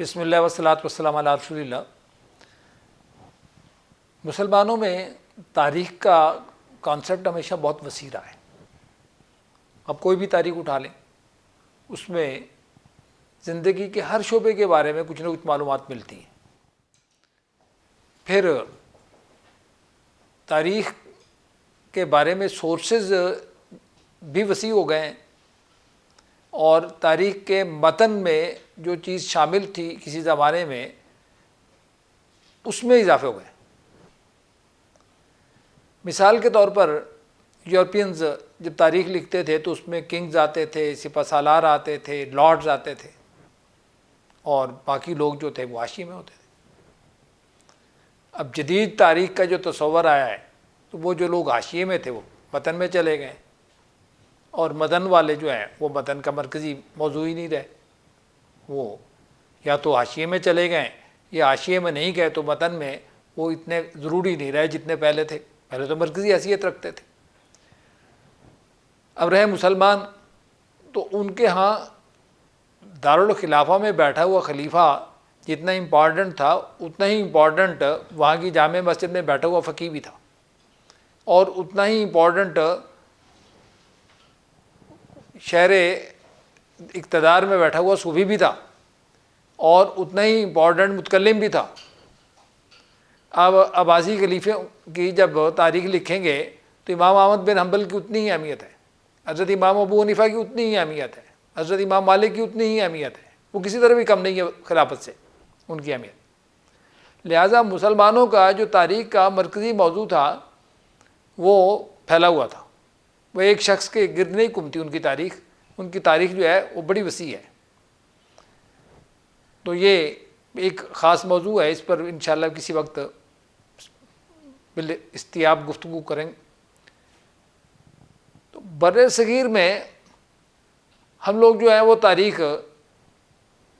بسم اللہ والصلاۃ والسلام علی رسول اللہ۔ مسلمانوں میں تاریخ کا کانسیپٹ ہمیشہ بہت وسیع رہا ہے۔ اب کوئی بھی تاریخ اٹھا لیں، اس میں زندگی کے ہر شعبے کے بارے میں کچھ نہ کچھ معلومات ملتی ہیں۔ پھر تاریخ کے بارے میں سورسز بھی وسیع ہو گئے ہیں، اور تاریخ کے متن میں جو چیز شامل تھی کسی زمانے میں، اس میں اضافے ہو گئے۔ مثال کے طور پر یورپینز جب تاریخ لکھتے تھے تو اس میں کنگز آتے تھے، سپہ سالار آتے تھے، لارڈز آتے تھے، اور باقی لوگ جو تھے وہ حاشیے میں ہوتے تھے۔ اب جدید تاریخ کا جو تصور آیا ہے تو وہ جو لوگ حاشیے میں تھے وہ متن میں چلے گئے، اور متن والے جو ہیں وہ متن کا مرکزی موضوع ہی نہیں رہے، وہ یا تو حاشیے میں چلے گئے یا حاشیے میں نہیں گئے تو متن میں وہ اتنے ضروری نہیں رہے جتنے پہلے تھے۔ پہلے تو مرکزی حیثیت رکھتے تھے۔ اب رہے مسلمان، تو ان کے ہاں دارالخلافہ میں بیٹھا ہوا خلیفہ جتنا امپورٹنٹ تھا، اتنا ہی امپورٹنٹ وہاں کی جامع مسجد میں بیٹھا ہوا فقیہ بھی تھا، اور اتنا ہی امپورٹنٹ شہر اقتدار میں بیٹھا ہوا صوفی بھی تھا، اور اتنا ہی امپورٹنٹ متکلم بھی تھا۔ اب عباسی خلیفے کی جب تاریخ لکھیں گے تو امام احمد بن حنبل کی اتنی ہی اہمیت ہے، حضرت امام ابو حنیفہ کی اتنی ہی اہمیت ہے، حضرت امام مالک کی اتنی ہی اہمیت ہے، وہ کسی طرح بھی کم نہیں ہے خلافت سے ان کی اہمیت۔ لہٰذا مسلمانوں کا جو تاریخ کا مرکزی موضوع تھا وہ پھیلا ہوا تھا، وہ ایک شخص کے گرد نہیں گھومتی ان کی تاریخ جو ہے وہ بڑی وسیع ہے۔ تو یہ ایک خاص موضوع ہے، اس پر انشاءاللہ کسی وقت بالاستیاب گفتگو کریں گے۔ تو بر صغیر میں ہم لوگ جو ہیں وہ تاریخ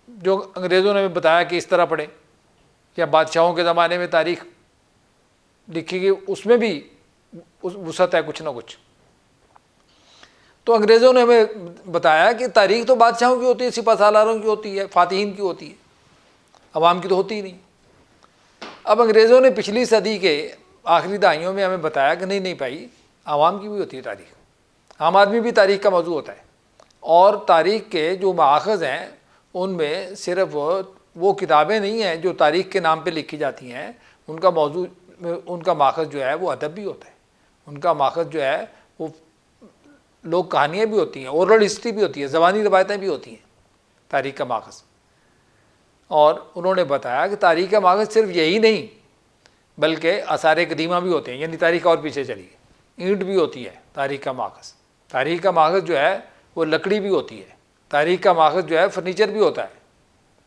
جو انگریزوں نے ہمیں بتایا کہ اس طرح پڑھیں، یا بادشاہوں کے زمانے میں تاریخ لکھی گئی، اس میں بھی وسعت ہے کچھ نہ کچھ۔ تو انگریزوں نے ہمیں بتایا کہ تاریخ تو بادشاہوں کی ہوتی ہے، سپہ سالاروں کی ہوتی ہے، فاتحین کی ہوتی ہے، عوام کی تو ہوتی ہی نہیں۔ اب انگریزوں نے پچھلی صدی کے آخری دہائیوں میں ہمیں بتایا کہ نہیں بھائی، عوام کی بھی ہوتی ہے تاریخ، عام آدمی بھی تاریخ کا موضوع ہوتا ہے، اور تاریخ کے جو مآخذ ہیں ان میں صرف وہ کتابیں نہیں ہیں جو تاریخ کے نام پہ لکھی جاتی ہیں، ان کا موضوع، ان کا ماخذ جو ہے وہ ادب بھی ہوتا ہے، ان کا ماخذ جو ہے وہ لوگ کہانیاں بھی ہوتی ہیں، اورل ہسٹری بھی ہوتی ہے، زبانی روایتیں بھی ہوتی ہیں تاریخ کا ماخذ۔ اور انہوں نے بتایا کہ تاریخ کا ماخذ صرف یہی نہیں بلکہ آثار قدیمہ بھی ہوتے ہیں، یعنی تاریخ اور پیچھے چلی گئی، اینٹ بھی ہوتی ہے تاریخ کا ماخذ۔ تاریخ کا ماخذ جو ہے وہ لکڑی بھی ہوتی ہے، تاریخ کا ماخذ جو ہے فرنیچر بھی ہوتا ہے،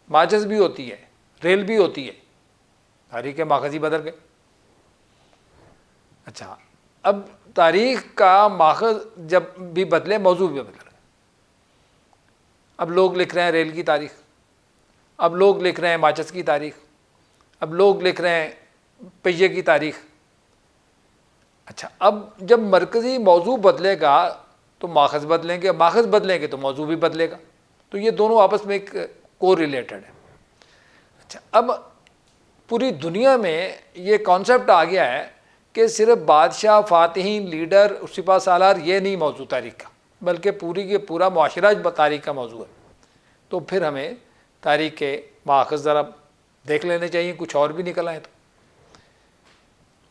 ماچس بھی ہوتی ہے، ریل بھی ہوتی ہے۔ تاریخ کے ماخذ ہی بدل گئے۔ اچھا، اب تاریخ کا ماخذ جب بھی بدلے، موضوع بھی بدل گئے۔ اب لوگ لکھ رہے ہیں ریل کی تاریخ، اب لوگ لکھ رہے ہیں ماچس کی تاریخ، اب لوگ لکھ رہے ہیں پہیے کی تاریخ۔ اچھا، اب جب مرکزی موضوع بدلے گا تو ماخذ بدلیں گے، ماخذ بدلیں گے تو موضوع بھی بدلے گا، تو یہ دونوں آپس میں ایک کو ریلیٹڈ ہے۔ اچھا، اب پوری دنیا میں یہ کانسیپٹ آ گیا ہے کہ صرف بادشاہ، فاتحین، لیڈر، سپہ سالار یہ نہیں موضوع تاریخ کا، بلکہ پوری کے پورا معاشرہ تاریخ کا موضوع ہے۔ تو پھر ہمیں تاریخ کے ماخذ ذرا دیکھ لینے چاہیے، کچھ اور بھی نکل آئے تو۔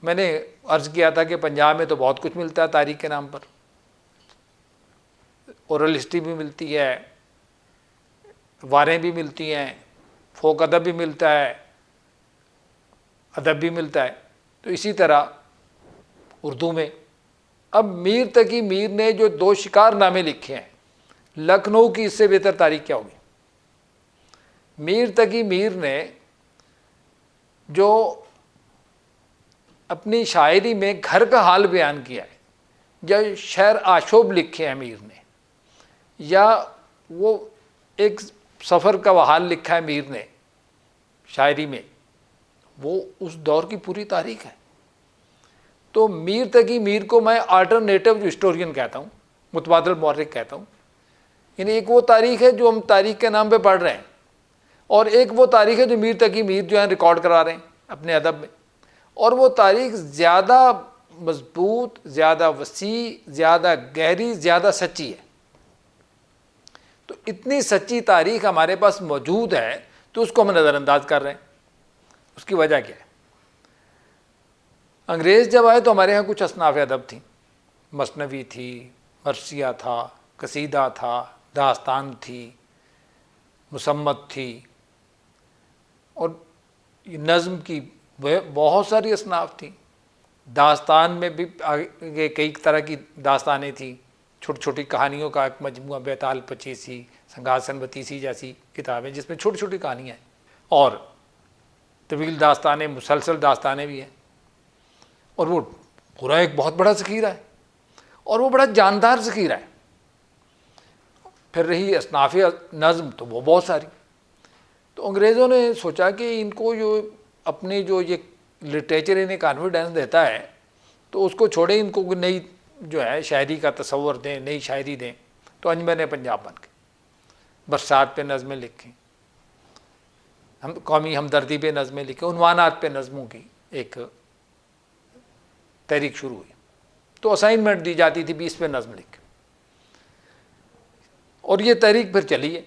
میں نے عرض کیا تھا کہ پنجاب میں تو بہت کچھ ملتا ہے تاریخ کے نام پر، اورل ہسٹری بھی ملتی ہے، واریں بھی ملتی ہیں، فوک ادب بھی ملتا ہے، ادب بھی ملتا ہے۔ تو اسی طرح اردو میں اب میر تقی میر نے جو 2 شکار نامے لکھے ہیں، لکھنؤ کی اس سے بہتر تاریخ کیا ہوگی؟ میر تقی میر نے جو اپنی شاعری میں گھر کا حال بیان کیا ہے، یا شعر آشوب لکھے ہیں میر نے، یا وہ ایک سفر کا وہ حال لکھا ہے میر نے شاعری میں، وہ اس دور کی پوری تاریخ ہے۔ تو میر تقی میر کو میں آلٹرنیٹو ہسٹورین کہتا ہوں، متبادل مورخ کہتا ہوں، یعنی ایک وہ تاریخ ہے جو ہم تاریخ کے نام پہ پڑھ رہے ہیں، اور ایک وہ تاریخ ہے جو میر تقی میر جو ہیں ریکارڈ کرا رہے ہیں اپنے ادب میں، اور وہ تاریخ زیادہ مضبوط، زیادہ وسیع، زیادہ گہری، زیادہ سچی ہے۔ تو اتنی سچی تاریخ ہمارے پاس موجود ہے تو اس کو ہم نظر انداز کر رہے ہیں۔ اس کی وجہ کیا ہے؟ انگریز جب آئے تو ہمارے ہاں کچھ اصناف ادب تھیں، مثنوی تھی، مرثیہ تھا، قصیدہ تھا، داستان تھی، مصمت تھی، اور نظم کی بہت ساری اصناف تھیں۔ داستان میں بھی آگے کئی طرح کی داستانیں تھیں، چھوٹی چھوٹی کہانیوں کا ایک مجموعہ، بیتال پچیسی، سنگاسن بتیسی جیسی کتابیں جس میں چھوٹی چھوٹی کہانیاں ہیں، اور طویل داستانیں، مسلسل داستانیں بھی ہیں، اور وہ پورا ایک بہت بڑا ذخیرہ ہے، اور وہ بڑا جاندار ذخیرہ ہے۔ پھر رہی اصناف نظم تو وہ بہت ساری۔ تو انگریزوں نے سوچا کہ ان کو جو اپنے جو یہ لٹریچر انہیں کانفیڈنس دیتا ہے تو اس کو چھوڑیں، ان کو نئی جو ہے شاعری کا تصور دیں، نئی شاعری دیں۔ تو انجمن پنجاب بن کے برسات پہ نظمیں لکھیں، ہم قومی ہمدردی پہ نظمیں لکھیں، عنوانات پہ نظموں کی ایک تحریک شروع ہوئی۔ تو اسائنمنٹ دی جاتی تھی 20 پہ نظم لکھ، اور یہ تحریک پھر چلی ہے۔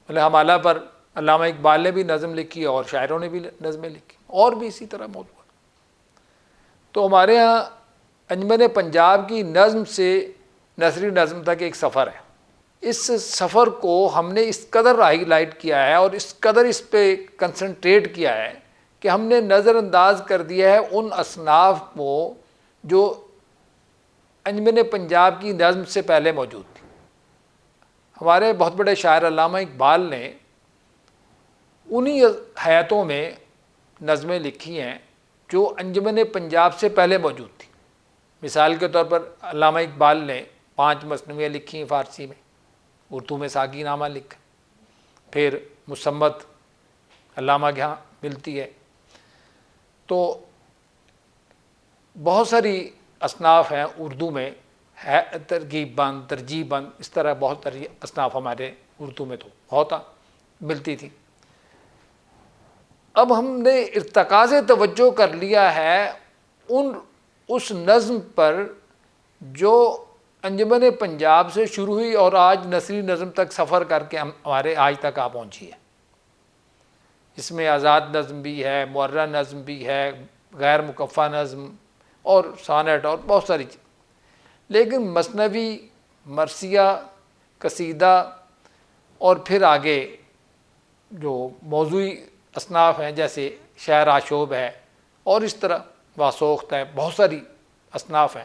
مطلب حوالہ پر علامہ اقبال نے بھی نظم لکھی اور شاعروں نے بھی نظمیں لکھی، اور بھی اسی طرح موضوع ہے۔ تو ہمارے ہاں انجمن پنجاب کی نظم سے نثری نظم تک ایک سفر ہے۔ اس سفر کو ہم نے اس قدر ہائی لائٹ کیا ہے اور اس قدر اس پہ کنسنٹریٹ کیا ہے کہ ہم نے نظر انداز کر دیا ہے ان اصناف کو جو انجمن پنجاب کی نظم سے پہلے موجود تھی۔ ہمارے بہت بڑے شاعر علامہ اقبال نے انہی حیاتوں میں نظمیں لکھی ہیں جو انجمن پنجاب سے پہلے موجود تھی۔ مثال کے طور پر علامہ اقبال نے 5 مثنویاں لکھی ہیں فارسی میں، اردو میں ساقی نامہ لکھا، پھر مصمت علامہ کے ہاں ملتی ہے۔ تو بہت ساری اصناف ہیں اردو میں، ہے ترغیب بند، ترجیح بند، اس طرح بہت ساری اصناف ہمارے اردو میں تو بہت ملتی تھی۔ اب ہم نے ارتکاز توجہ کر لیا ہے اس نظم پر جو انجمن پنجاب سے شروع ہوئی اور آج نثری نظم تک سفر کر کے ہمارے آج تک آ پہنچی ہے۔ اس میں آزاد نظم بھی ہے، معرہ نظم بھی ہے، غیر مکفہ نظم اور سانٹ اور بہت ساری چیز، لیکن مثنوی، مرثیہ، قصیدہ اور پھر آگے جو موضوعی اصناف ہیں جیسے شعر آشوب ہے اور اس طرح واسوخت ہے، بہت ساری اصناف ہیں،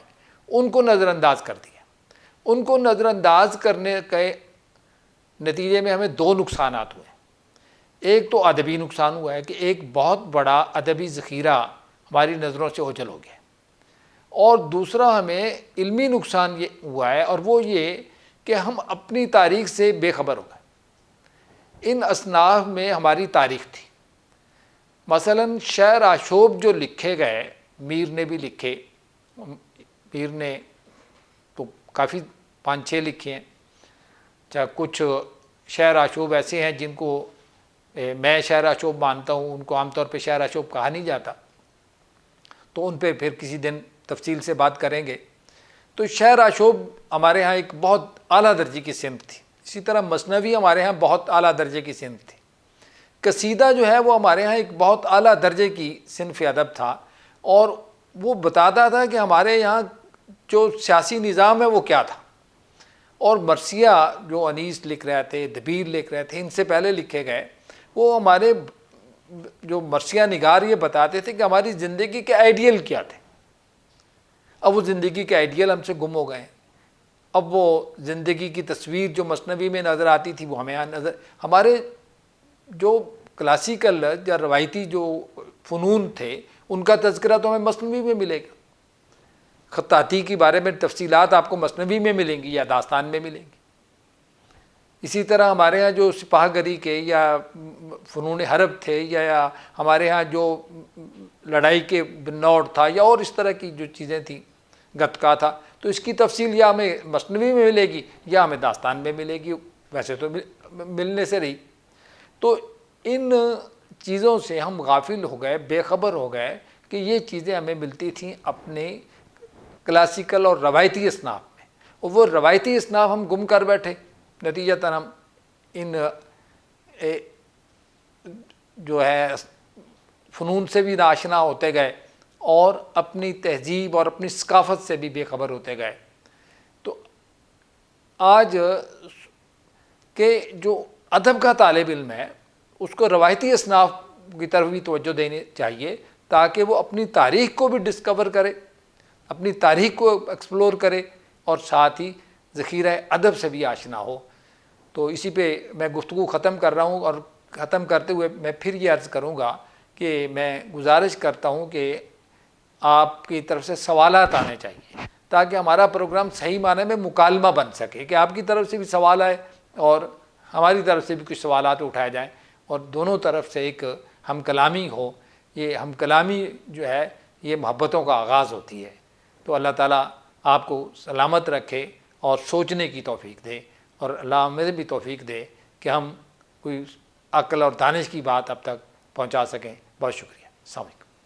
ان کو نظر انداز کر دیا۔ ان کو نظر انداز کرنے کے نتیجے میں ہمیں 2 نقصانات ہوئے۔ ایک تو ادبی نقصان ہوا ہے کہ ایک بہت بڑا ادبی ذخیرہ ہماری نظروں سے اوجھل ہو گیا، اور دوسرا ہمیں علمی نقصان یہ ہوا ہے، اور وہ یہ کہ ہم اپنی تاریخ سے بے خبر ہو گئے۔ ان اصناف میں ہماری تاریخ تھی۔ مثلا شعر آشوب جو لکھے گئے، میر نے بھی لکھے، میر نے تو کافی 5-6 لکھے ہیں، چاہے کچھ شعر آشوب ایسے ہیں جن کو میں شعر آشوب مانتا ہوں، ان کو عام طور پہ شعر آشوب کہا نہیں جاتا، تو ان پہ پھر کسی دن تفصیل سے بات کریں گے۔ تو شعر آشوب ہمارے ہاں ایک بہت اعلیٰ درجے کی صنف تھی۔ اسی طرح مثنوی ہمارے ہاں بہت اعلیٰ درجے کی صنف تھی۔ قصیدہ جو ہے وہ ہمارے ہاں ایک بہت اعلیٰ درجے کی صنف ادب تھا، اور وہ بتاتا تھا کہ ہمارے یہاں جو سیاسی نظام ہے وہ کیا تھا۔ اور مرثیہ جو انیس لکھ رہے تھے، دبیر لکھ رہے تھے، ان سے پہلے لکھے گئے، وہ ہمارے جو مرثیہ نگار یہ بتاتے تھے کہ ہماری زندگی کے آئیڈیل کیا تھے۔ اب وہ زندگی کے آئیڈیل ہم سے گم ہو گئے ہیں۔ اب وہ زندگی کی تصویر جو مثنوی میں نظر آتی تھی وہ ہمیں ہمارے جو کلاسیکل یا روایتی جو فنون تھے ان کا تذکرہ تو ہمیں مثنوی میں ملے گا۔ خطاطی کے بارے میں تفصیلات آپ کو مثنوی میں ملیں گی یا داستان میں ملیں گی۔ اسی طرح ہمارے ہاں جو سپاہ گری کے یا فنون حرب تھے، یا ہمارے ہاں جو لڑائی کے بنوڑ تھا، یا اور اس طرح کی جو چیزیں تھیں، گتکا تھا، تو اس کی تفصیل یا ہمیں مثنوی میں ملے گی یا ہمیں داستان میں ملے گی، ویسے تو ملنے سے رہی۔ تو ان چیزوں سے ہم غافل ہو گئے، بے خبر ہو گئے کہ یہ چیزیں ہمیں ملتی تھیں اپنے کلاسیکل اور روایتی اصناف میں، اور وہ روایتی اصناف ہم گم کر بیٹھے، نتیجتاً ہم ان جو ہے فنون سے بھی ناشنا ہوتے گئے اور اپنی تہذیب اور اپنی ثقافت سے بھی بے خبر ہوتے گئے۔ تو آج کہ جو ادب کا طالب علم ہے اس کو روایتی اصناف کی طرف بھی توجہ دینی چاہیے، تاکہ وہ اپنی تاریخ کو بھی ڈسکور کرے، اپنی تاریخ کو ایکسپلور کرے، اور ساتھ ہی ذخیرہ ادب سے بھی آشنا ہو۔ تو اسی پہ میں گفتگو ختم کر رہا ہوں، اور ختم کرتے ہوئے میں پھر یہ عرض کروں گا کہ میں گزارش کرتا ہوں کہ آپ کی طرف سے سوالات آنے چاہیے، تاکہ ہمارا پروگرام صحیح معنی میں مکالمہ بن سکے، کہ آپ کی طرف سے بھی سوال آئے اور ہماری طرف سے بھی کچھ سوالات اٹھائے جائیں، اور دونوں طرف سے ایک ہم کلامی ہو۔ یہ ہم کلامی جو ہے یہ محبتوں کا آغاز ہوتی ہے۔ تو اللہ تعالیٰ آپ کو سلامت رکھے اور سوچنے کی توفیق دے، اور اللہ ہمیں بھی توفیق دے کہ ہم کوئی عقل اور دانش کی بات اب تک پہنچا سکیں۔ بہت شکریہ، السلام علیکم۔